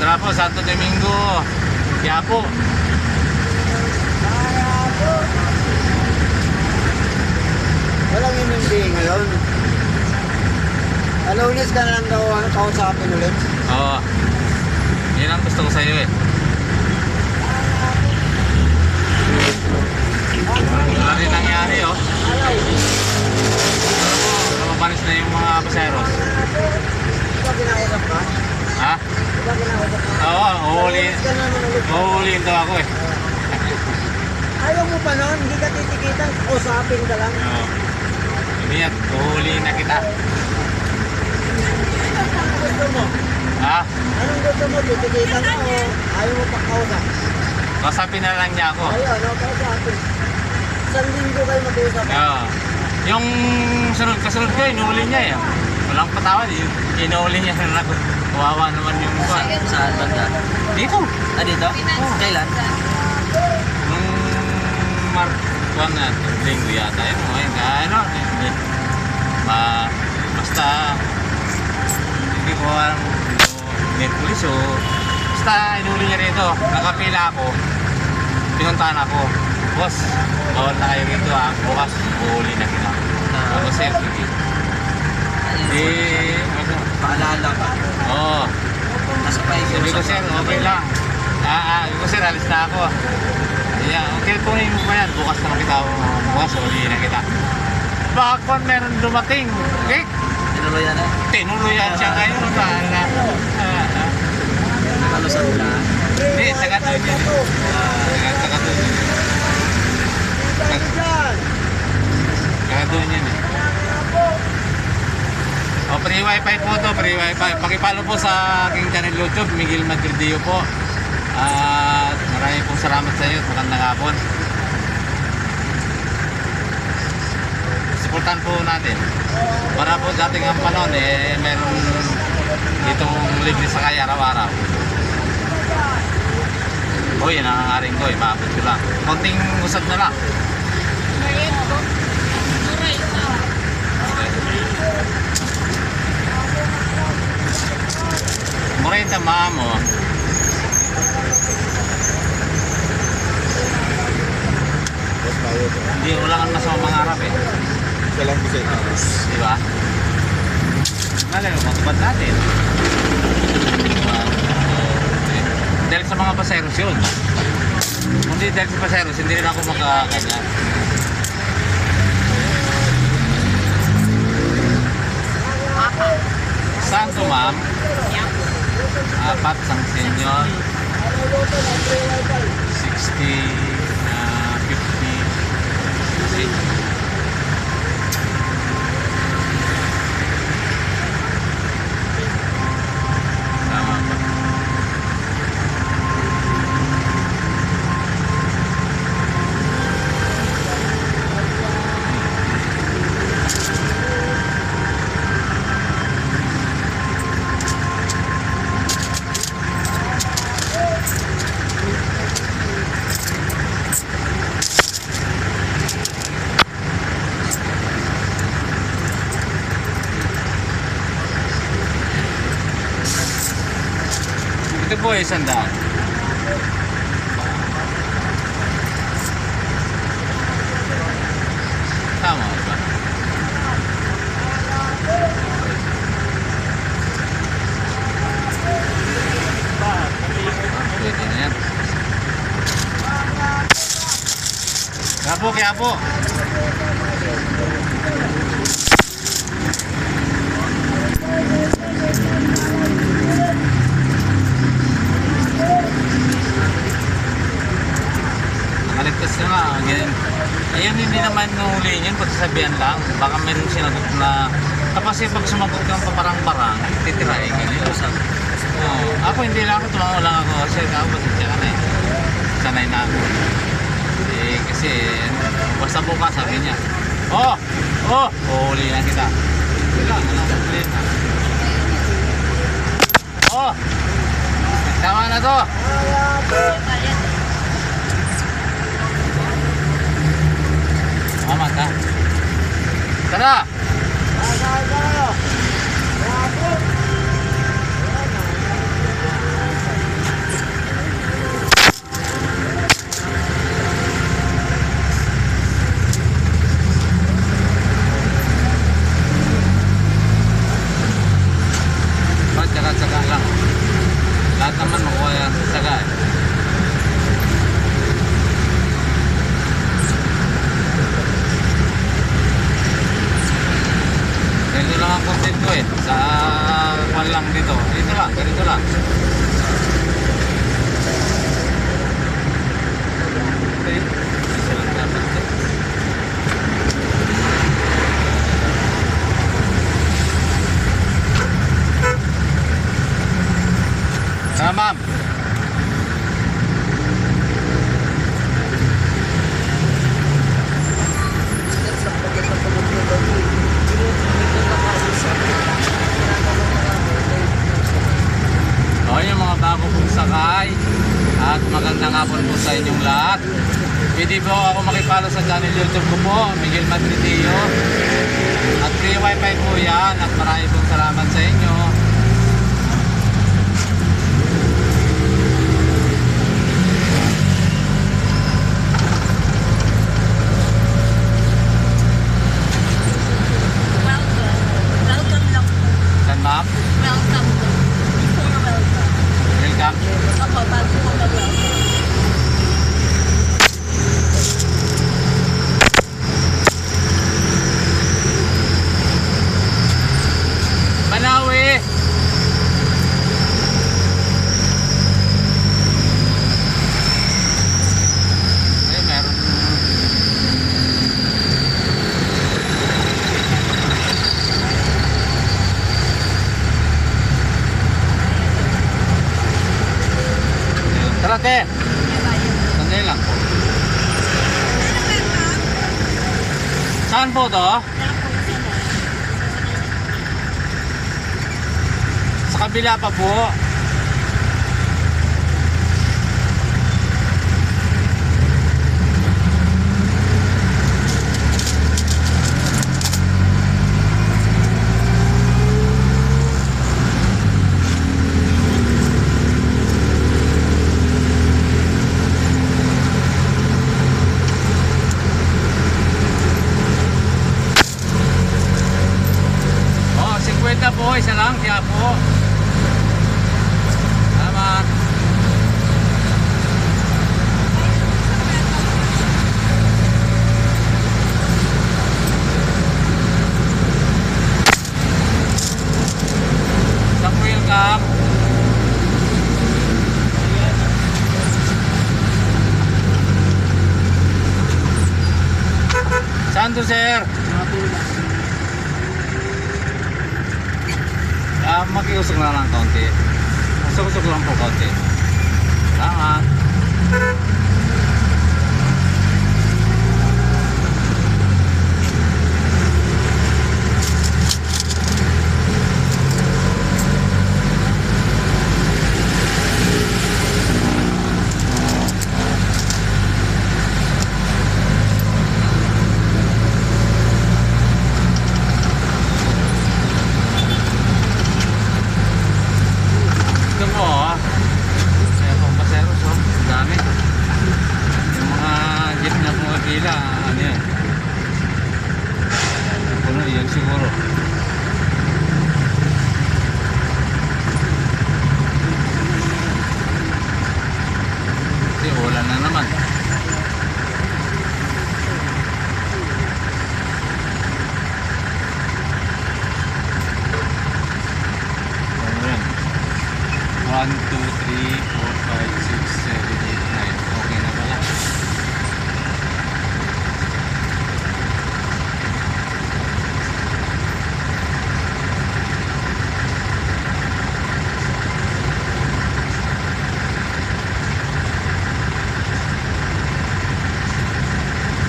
Tara po, Santo Domingo, Quiapo. Walang hindi ngayon. Alunis ka na lang daw kausapin ulit. Oo. Yan ang gusto ko sa'yo eh. Wala rin nangyari oh. Lumabanis na yung mga paseros. Ikaw kinausap ka? Ha? Ikaw kinausap ka? Oo, uhuliin. Alunis ka na naman ulit. Uhuliin daw ako eh. Ayaw mo pa noon, hindi ka titikitan, kausapin ka lang. Oo. Hindi yan, uhuliin na kita. Anong gusto mo? Ha? Anong gusto mo? Titikitan ka o ayaw mo pa kausap? Kausapin na lang niya ako. Ayaw, no? Kausapin. Isang linggo kayo mag-uusap. Oo. Yung kasunod ko, inuuli niya eh. Walang patawad eh. Inuuli niya na ako. Kawawa naman yung kuwan. Saan banda? Dito. Ah, dito? Kailan? Nung kuwan na, linggo yata yun. Ngayon, ano, basta, hindi ko alam may pulis o basta inuli niya rito. Nakapila ako. Pinuntahan ako. Boss, bawal na kayo rito ha. Bukas, uhuli na kita. Ako sir, sige. Paalala ka. Oo. Nasa paikot. Sabi ko sir, okay lang. Sabi ko sir, alis na ako. Yeah, okay, kunin mo pa yan. Bukas na kita. Bukas, uhuli na kita. Bakit meron dumating? Okay? Tinuluyan na. Tinuluyan siya ngayon. Nakalusan ka. Hindi, taga-tuloy niya. Taga-tuloy niya. Taga-tuloy niya. O, free wifi po to, free wifi. Pakipalo po sa aking channel YouTube, Miguel Madridio po. At maraming pong salamat sa iyo. Magandang hapon. Supportan po natin. Para po dating ang panon, meron ditong libre sa kaya araw-araw. O, yan ang aring ko, maabot ko lang. Konting usad na lang. Morita maamo. Hindi, wala kang masama mangarap eh. Siya lang bisa ito. Diba? Ngayon, matubad natin. Dahil sa mga paseros yun. Hindi dahil sa paseros, hindi rin ako magkaganyan. Saan to ma'am? Apat, sang senyor. 60, 50, 60. Tama ba? Ito po ay 100. Tama ba? Pwede na yan. Kaya po. Nakaligtas na nga. Ayun, hindi naman nuhuliin yun. Pagsasabihan lang. Baka meron sinagot na kapag pag sumagot kang paparang-parang, titirahin ka nila. Ako hindi lang ako. Tumango lang ako. Kasi ako, pasensya ka na eh. Sanay na ako. Kasi basta bukas sabi niya. Huli lang kita. Wala problema. Tama na to. Tama ka. Tara. Okay. Isa lang dapat eh. Ma'am. O, yung mga bago pong sakay at magandang hapon po sa inyong lahat. Pwede po ako makipalo sa channel YouTube ko po, Miguel Madridio. At free wifi po yan at marami pong salamat sa inyo. Welcome lang po. Saan ma'am? Welcome po. Before welcome. Welcome. Opo, bago po mag-welcome. Manawi! Ay, meron. Tara, te! Sandali lang po. Saan po to? Sa kabila pa po. Oh, 50 po, isa lang, kaya po. Salamat. Sa welcome. Saan to, sir? Makiusok na lang konti. Usok-usok lang po konti. Salamat. Ito po, kaya pong paseros, oh. Ang dami. Yung mga jeep na pumapila, ano yan? Puno, yun siguro. Kasi wala na naman. Ano yan? 1, 2, 3, 4, 5, 6, 7, 8, 9. Okay na pala.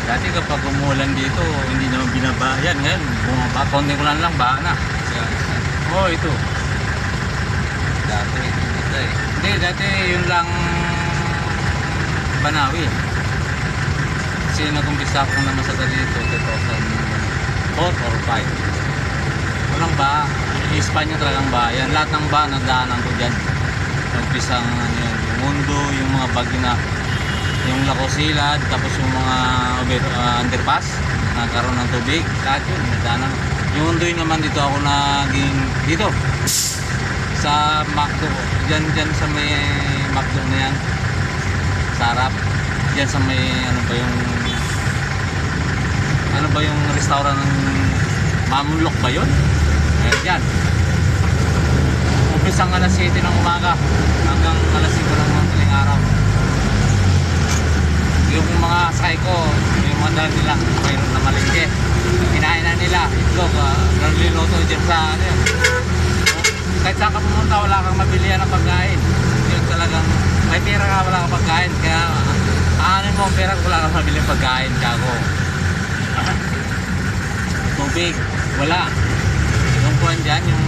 Dati kapag umulan dito, hindi naman binabayan. Ngayon, bumaba. Konti ko lang baha na. Oh, ito. Dati, ito eh. Hindi, dati yun lang Banawi. Kasi nag-umpisa ako na masada dito 2004 or 5. Walang ba? Espanya talagang bayan. Lahat ng ba nagdaanan ko dyan. Umpisang ano yun, yung mundo, yung mga bagyo na yung Lacosilad, tapos yung mga underpass nagkaroon ng tubig, lahat yun nagdaanan. Yung mundo yun naman dito ako naging dito sa Macdo, dyan sa may Macdo na yan, sa harap, dyan sa may ano ba yung restaurant ng Mamulok ba yun? Ayan dyan. Umpisa ang alas 7 ng umaga hanggang alas 5 ng madaling araw. Yung mga sakay ko, yung mga dahil nila, mayroon na malingke. Kinain na nila, itlog, naluluto dyan sa ano yun. Kahit saan ka pumunta, wala kang mabilihan ng pagkain. Yun talagang, may pera ka, wala kang pagkain. Kaya, aanin mo ang pera, wala kang mabili ng pagkain, kago. Tubig, wala. Yung kuhan dyan, yung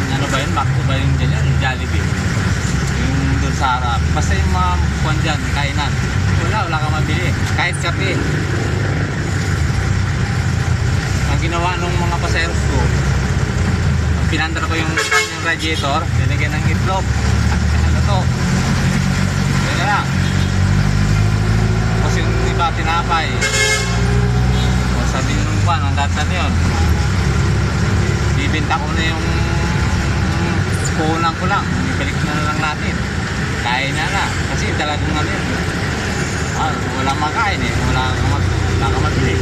ano ba yun, Macdo ba yun dyan, yung Jollibee. Yung doon sa harap. Basta yung mga kuhan dyan, kainan. Wala kang mabili. Kahit kape. Ang ginawa nung mga paseros ko, pinandar ko yung radiator, dinigyan ng itlog. Ano to? Kaya lang. Tapos yung iba tinapay. O sabi nung pan, ang datan yun. Bibinta ko na yung puhunan ko lang. Ibalik na lang natin. Kain na. Kasi talagang ano yun. Wala makain eh. Wala kang mabili.